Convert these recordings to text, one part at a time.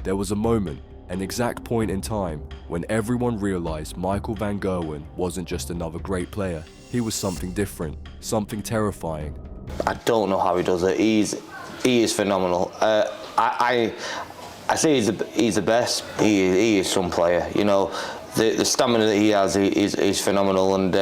There was a moment, an exact point in time, when everyone realized Michael van Gerwen wasn't just another great player. He was something different, something terrifying. I don't know how he does it. He is phenomenal. I say he's the best. He is some player. You know, the stamina that he has is phenomenal. And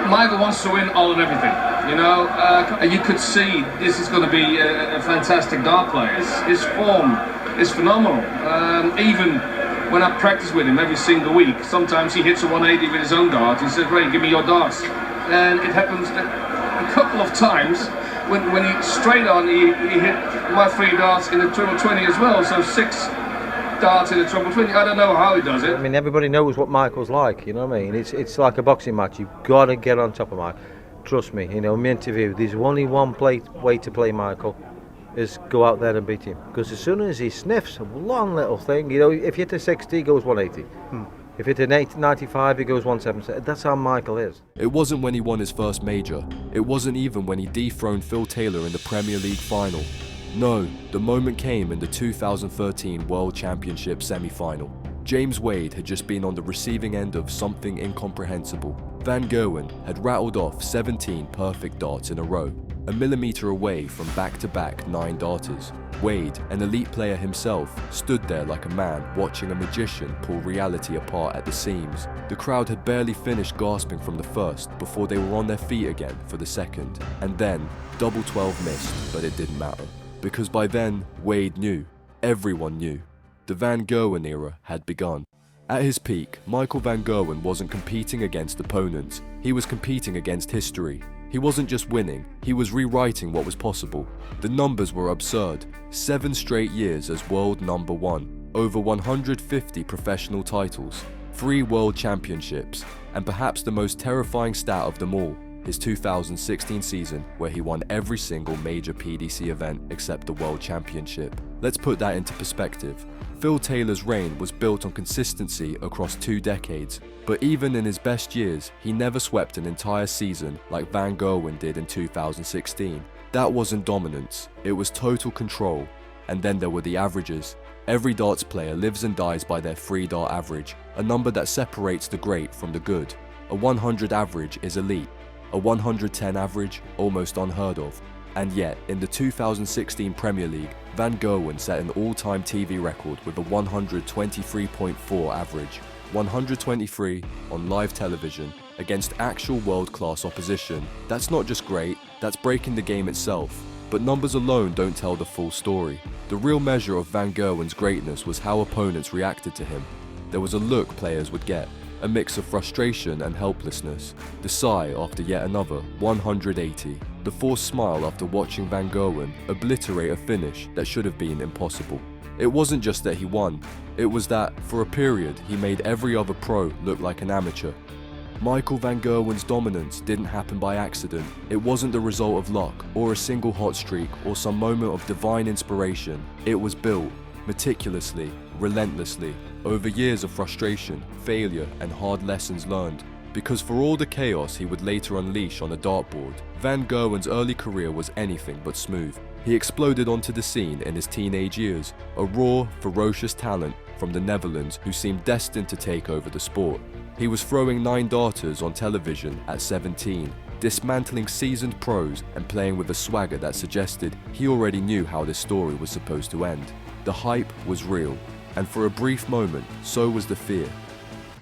Michael wants to win all and everything. You know, you could see this is going to be a fantastic dart player. His form is phenomenal. Even when I practice with him every single week, sometimes he hits a 180 with his own dart. He says, "Ray, give me your darts." And it happens a couple of times when he straight on he hit my 3 darts in the treble 20 as well. So 6 darts in the treble 20. I don't know how he does it. I mean, everybody knows what Michael's like. You know what I mean? It's like a boxing match. You've got to get on top of Mike. Trust me. You know, in my interview, there's only one way to play Michael. Is go out there and beat him. Because as soon as he sniffs one little thing, you know, if you hit a 60, he goes 180. If you hit a 95, he goes 170. That's how Michael is. It wasn't when he won his first major. It wasn't even when he dethroned Phil Taylor in the Premier League final. No, the moment came in the 2013 World Championship semi-final. James Wade had just been on the receiving end of something incomprehensible. Van Gerwen had rattled off 17 perfect darts in a row, a millimeter away from back-to-back 9 darters. Wade, an elite player himself, stood there like a man watching a magician pull reality apart at the seams. The crowd had barely finished gasping from the first before they were on their feet again for the second. And then, double 12 missed, but it didn't matter. Because by then, Wade knew. Everyone knew. The Van Gerwen era had begun. At his peak, Michael van Gerwen wasn't competing against opponents, he was competing against history. He wasn't just winning, he was rewriting what was possible. The numbers were absurd. 7 straight years as world number 1, over 150 professional titles, 3 world championships, and perhaps the most terrifying stat of them all, his 2016 season where he won every single major PDC event except the World Championship. Let's put that into perspective. Phil Taylor's reign was built on consistency across 2 decades, but even in his best years, he never swept an entire season like Van Gerwen did in 2016. That wasn't dominance, it was total control. And then there were the averages. Every darts player lives and dies by their 3 dart average, a number that separates the great from the good. A 100 average is elite, a 110 average almost unheard of. And yet, in the 2016 Premier League, Van Gerwen set an all-time TV record with a 123.4 average. 123 on live television against actual world-class opposition. That's not just great, that's breaking the game itself. But numbers alone don't tell the full story. The real measure of Van Gerwen's greatness was how opponents reacted to him. There was a look players would get, a mix of frustration and helplessness, the sigh after yet another 180, the forced smile after watching Van Gerwen obliterate a finish that should have been impossible. It wasn't just that he won, it was that, for a period, he made every other pro look like an amateur. Michael van Gerwen's dominance didn't happen by accident. It wasn't the result of luck, or a single hot streak, or some moment of divine inspiration. It was built, meticulously, relentlessly, over years of frustration, failure, and hard lessons learned. Because for all the chaos he would later unleash on a dartboard, Van Gerwen's early career was anything but smooth. He exploded onto the scene in his teenage years, a raw, ferocious talent from the Netherlands who seemed destined to take over the sport. He was throwing 9 darters on television at 17, dismantling seasoned pros and playing with a swagger that suggested he already knew how this story was supposed to end. The hype was real, and for a brief moment, so was the fear.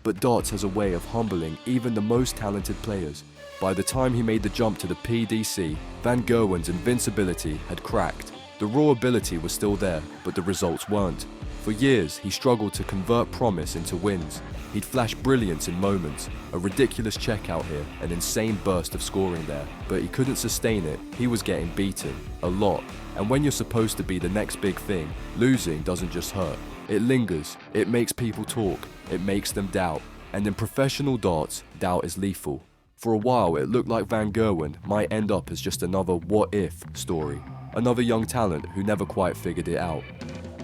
But darts has a way of humbling even the most talented players. By the time he made the jump to the PDC, Van Gerwen's invincibility had cracked. The raw ability was still there, but the results weren't. For years, he struggled to convert promise into wins. He'd flash brilliance in moments, a ridiculous checkout here, an insane burst of scoring there, but he couldn't sustain it. He was getting beaten, a lot. And when you're supposed to be the next big thing, losing doesn't just hurt. It lingers, it makes people talk, it makes them doubt. And in professional darts, doubt is lethal. For a while, it looked like Van Gerwen might end up as just another what-if story. Another young talent who never quite figured it out.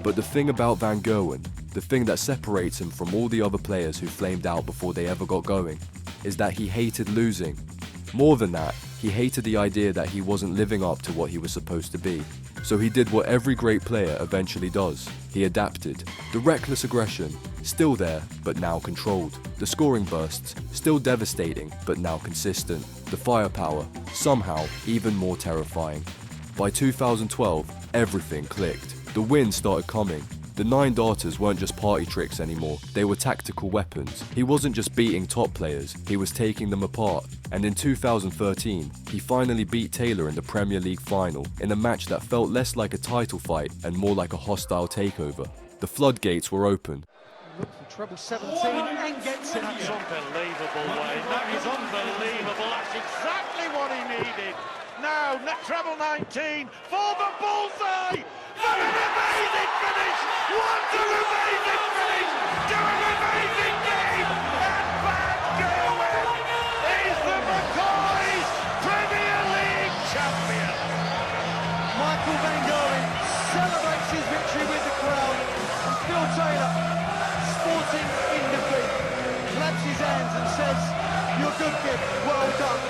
But the thing about Van Gerwen, the thing that separates him from all the other players who flamed out before they ever got going, is that he hated losing. More than that, He hated the idea that he wasn't living up to what he was supposed to be. So he did what every great player eventually does. He adapted. The reckless aggression, still there, but now controlled. The scoring bursts, still devastating, but now consistent. The firepower, somehow even more terrifying. By 2012, everything clicked. The wins started coming. The 9 darters weren't just party tricks anymore, they were tactical weapons. He wasn't just beating top players, he was taking them apart. And in 2013, he finally beat Taylor in the Premier League final, in a match that felt less like a title fight and more like a hostile takeover. The floodgates were open. Look for treble 17 and gets it. That's unbelievable, Wayne. That is unbelievable. That's exactly what he needed. Now, treble 19 for the bullseye. What an amazing finish! What an amazing finish to an amazing game! And Van Gerwen is the McCoy's Premier League champion. Michael van Gerwen celebrates his victory with the crowd. And Phil Taylor, sporting in defeat, claps his hands and says, "You're good, kid. Well done."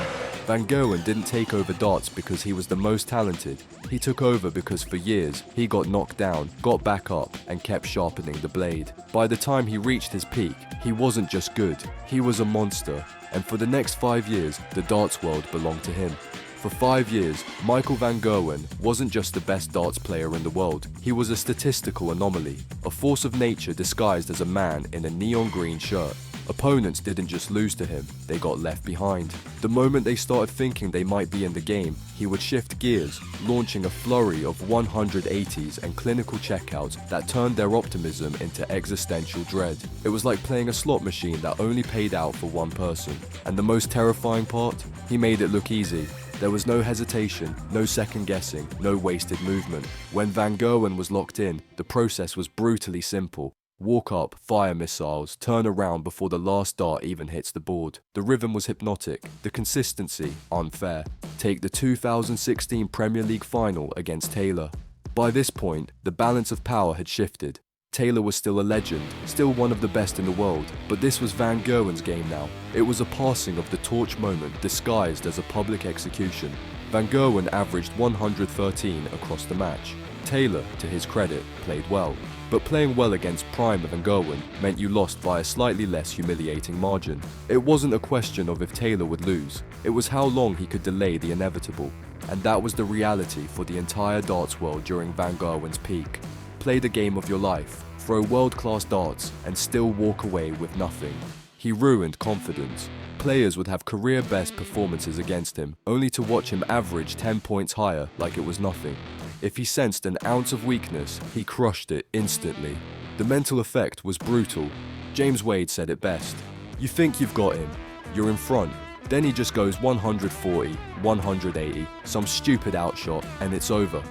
Van Gerwen didn't take over darts because he was the most talented. He took over because for years, he got knocked down, got back up, and kept sharpening the blade. By the time he reached his peak, he wasn't just good, he was a monster. And for the next 5 years, the darts world belonged to him. For 5 years, Michael van Gerwen wasn't just the best darts player in the world, he was a statistical anomaly, a force of nature disguised as a man in a neon green shirt. Opponents didn't just lose to him, they got left behind. The moment they started thinking they might be in the game, he would shift gears, launching a flurry of 180s and clinical checkouts that turned their optimism into existential dread. It was like playing a slot machine that only paid out for one person. And the most terrifying part? He made it look easy. There was no hesitation, no second guessing, no wasted movement. When Van Gerwen was locked in, the process was brutally simple. Walk up, fire missiles, turn around before the last dart even hits the board. The rhythm was hypnotic, the consistency unfair. Take the 2016 Premier League final against Taylor. By this point, the balance of power had shifted. Taylor was still a legend, still one of the best in the world, but this was Van Gerwen's game now. It was a passing of the torch moment disguised as a public execution. Van Gerwen averaged 113 across the match. Taylor, to his credit, played well. But playing well against prime Van Gerwen meant you lost by a slightly less humiliating margin. It wasn't a question of if Taylor would lose, it was how long he could delay the inevitable. And that was the reality for the entire darts world during Van Gerwen's peak. Play the game of your life, throw world-class darts, and still walk away with nothing. He ruined confidence. Players would have career-best performances against him, only to watch him average 10 points higher like it was nothing. If he sensed an ounce of weakness, he crushed it instantly. The mental effect was brutal. James Wade said it best. You think you've got him, you're in front, then he just goes 140, 180, some stupid outshot, and it's over.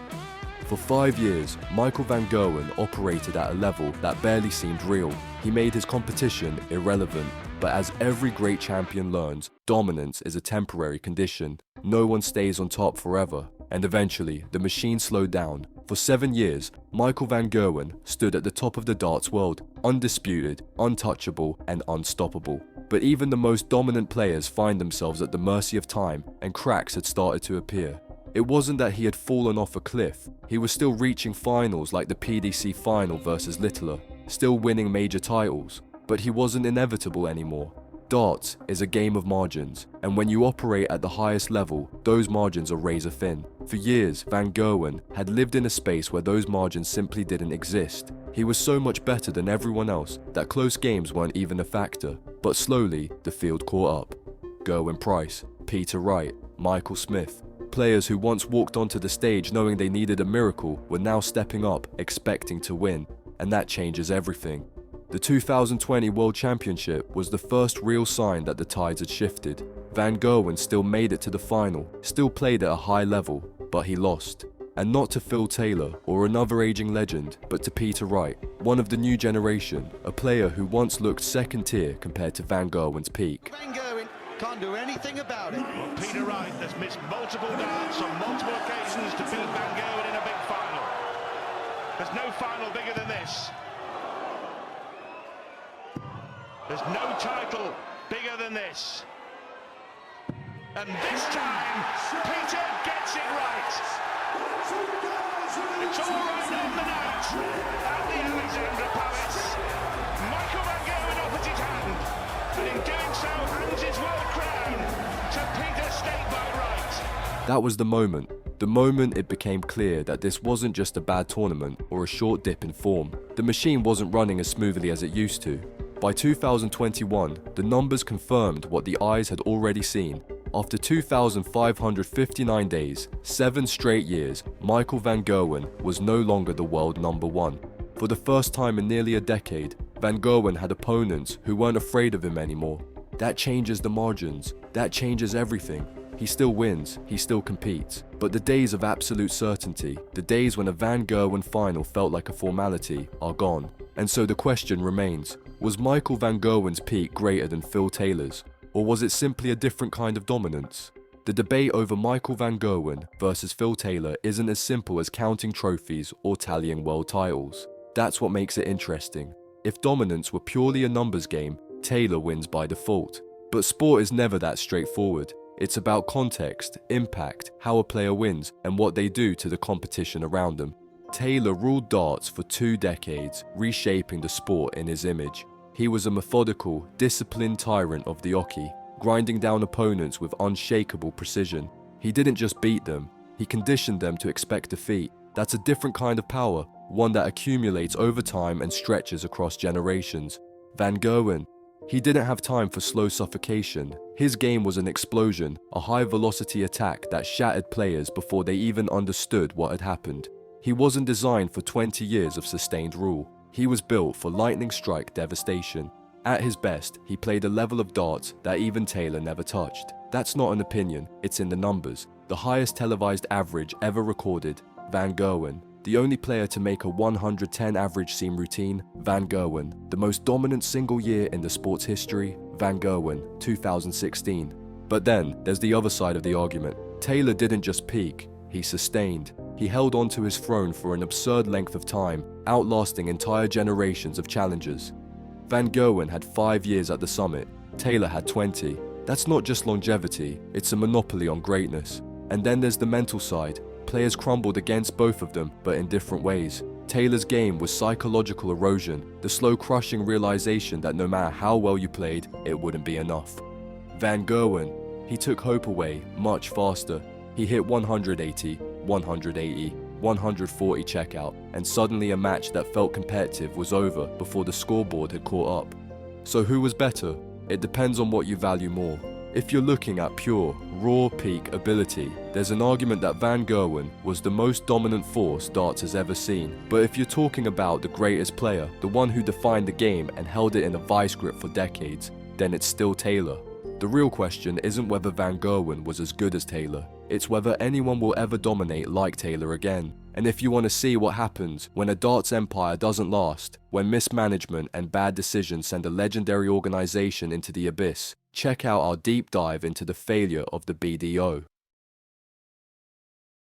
For 5 years, Michael van Gerwen operated at a level that barely seemed real. He made his competition irrelevant. But as every great champion learns, dominance is a temporary condition. No one stays on top forever. And eventually, the machine slowed down. For 7 years, Michael van Gerwen stood at the top of the darts world, undisputed, untouchable, and unstoppable. But even the most dominant players find themselves at the mercy of time, and cracks had started to appear. It wasn't that he had fallen off a cliff. He was still reaching finals like the PDC final versus Littler, still winning major titles. But he wasn't inevitable anymore. Darts is a game of margins, and when you operate at the highest level, those margins are razor thin. For years, Van Gerwen had lived in a space where those margins simply didn't exist. He was so much better than everyone else that close games weren't even a factor. But slowly, the field caught up. Gerwin Price, Peter Wright, Michael Smith. Players who once walked onto the stage knowing they needed a miracle were now stepping up, expecting to win. And that changes everything. The 2020 World Championship was the first real sign that the tides had shifted. Van Gerwen still made it to the final, still played at a high level, but he lost. And not to Phil Taylor or another aging legend, but to Peter Wright, one of the new generation, a player who once looked second tier compared to Van Gerwen's peak. Van Gerwen can't do anything about it. Well, Peter Wright has missed multiple darts on multiple occasions to beat Van Gerwen in a big final. There's no final bigger than this. There's no title bigger than this. And this time, Peter gets it right. It's all right on the night at the Alexandra Palace. Michael van Gerwen offers his hand, and in doing so hands his world crown to Peter State by right. That was the moment it became clear that this wasn't just a bad tournament or a short dip in form. The machine wasn't running as smoothly as it used to. By 2021, the numbers confirmed what the eyes had already seen. After 2,559 days, 7 straight years, Michael van Gerwen was no longer the world number one. For the first time in nearly a decade, Van Gerwen had opponents who weren't afraid of him anymore. That changes the margins. That changes everything. He still wins, he still competes, but the days of absolute certainty, the days when a Van Gerwen final felt like a formality, are gone. And so the question remains, was Michael van Gerwen's peak greater than Phil Taylor's, or was it simply a different kind of dominance? The debate over Michael van Gerwen versus Phil Taylor isn't as simple as counting trophies or tallying world titles. That's what makes it interesting. If dominance were purely a numbers game, Taylor wins by default. But sport is never that straightforward. It's about context, impact, how a player wins, and what they do to the competition around them. Taylor ruled darts for 2 decades, reshaping the sport in his image. He was a methodical, disciplined tyrant of the oche, grinding down opponents with unshakable precision. He didn't just beat them, he conditioned them to expect defeat. That's a different kind of power, one that accumulates over time and stretches across generations. Van Gerwen, he didn't have time for slow suffocation. His game was an explosion, a high-velocity attack that shattered players before they even understood what had happened. He wasn't designed for 20 years of sustained rule. He was built for lightning strike devastation. At his best, he played a level of darts that even Taylor never touched. That's not an opinion, it's in the numbers. The highest televised average ever recorded, Van Gerwen. The only player to make a 110 average seam routine, Van Gerwen. The most dominant single year in the sport's history, Van Gerwen, 2016. But then, there's the other side of the argument. Taylor didn't just peak, he sustained. He held on to his throne for an absurd length of time, outlasting entire generations of challengers. Van Gerwen had 5 years at the summit, Taylor had 20. That's not just longevity, it's a monopoly on greatness. And then there's the mental side. Players crumbled against both of them, but in different ways. Taylor's game was psychological erosion, the slow crushing realization that no matter how well you played, it wouldn't be enough. Van Gerwen, he took hope away much faster. He hit 180, 180, 140 checkout, and suddenly a match that felt competitive was over before the scoreboard had caught up. So who was better? It depends on what you value more. If you're looking at pure, raw peak ability, there's an argument that Van Gerwen was the most dominant force darts has ever seen. But if you're talking about the greatest player, the one who defined the game and held it in a vice grip for decades, then it's still Taylor. The real question isn't whether Van Gerwen was as good as Taylor, it's whether anyone will ever dominate like Taylor again. And if you want to see what happens when a darts empire doesn't last, when mismanagement and bad decisions send a legendary organization into the abyss, check out our deep dive into the failure of the BDO.